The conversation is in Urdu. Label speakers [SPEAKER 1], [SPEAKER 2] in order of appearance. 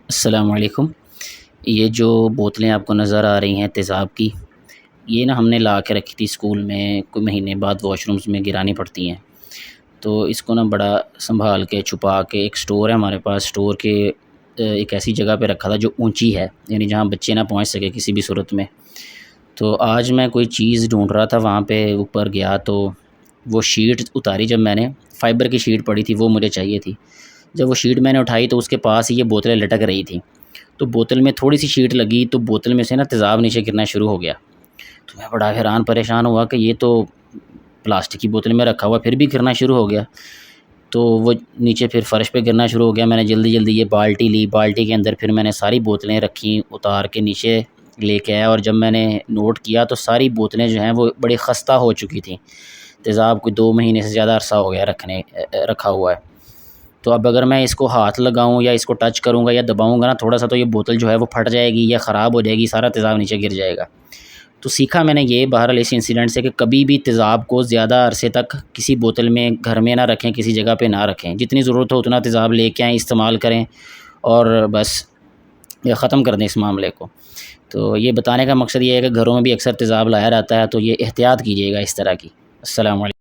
[SPEAKER 1] السلام علیکم۔ یہ جو بوتلیں آپ کو نظر آ رہی ہیں تیزاب کی، یہ نا ہم نے لا کے رکھی تھی اسکول میں، کوئی مہینے بعد واش رومز میں گرانی پڑتی ہیں، تو اس کو نا بڑا سنبھال کے چھپا کے ایک سٹور ہے ہمارے پاس، سٹور کے ایک ایسی جگہ پہ رکھا تھا جو اونچی ہے، یعنی جہاں بچے نہ پہنچ سکے کسی بھی صورت میں۔ تو آج میں کوئی چیز ڈھونڈ رہا تھا، وہاں پہ اوپر گیا تو وہ شیٹ اتاری، جب میں نے فائبر کی شیٹ پڑی تھی وہ مجھے چاہیے تھی، جب وہ شیٹ میں نے اٹھائی تو اس کے پاس ہی یہ بوتلیں لٹک رہی تھیں، تو بوتل میں تھوڑی سی شیٹ لگی تو بوتل میں سے نا تیزاب نیچے گرنا شروع ہو گیا۔ تو میں بڑا حیران پریشان ہوا کہ یہ تو پلاسٹک کی بوتل میں رکھا ہوا پھر بھی گرنا شروع ہو گیا، تو وہ نیچے پھر فرش پہ گرنا شروع ہو گیا۔ میں نے جلدی جلدی یہ بالٹی لی، بالٹی کے اندر پھر میں نے ساری بوتلیں رکھیں، اتار کے نیچے لے کے آیا، اور جب میں نے نوٹ کیا تو ساری بوتلیں جو ہیں وہ بڑی خستہ ہو چکی تھیں، تیزاب کوئی 2 مہینے سے زیادہ عرصہ ہو گیا رکھا ہوا ہے۔ تو اب اگر میں اس کو ہاتھ لگاؤں یا اس کو ٹچ کروں گا یا دباؤں گا نا تھوڑا سا، تو یہ بوتل جو ہے وہ پھٹ جائے گی یا خراب ہو جائے گی، سارا تیزاب نیچے گر جائے گا۔ تو سیکھا میں نے یہ بہرحال اس انسیڈنٹ سے کہ کبھی بھی تیزاب کو زیادہ عرصے تک کسی بوتل میں گھر میں نہ رکھیں، کسی جگہ پہ نہ رکھیں، جتنی ضرورت ہو اتنا تیزاب لے کے آئیں، استعمال کریں اور بس یہ ختم کر دیں اس معاملے کو۔ تو یہ بتانے کا مقصد یہ ہے کہ گھروں میں بھی اکثر تیزاب لایا رہتا ہے، تو یہ احتیاط کیجیے گا اس طرح کی۔ السلام علیکم۔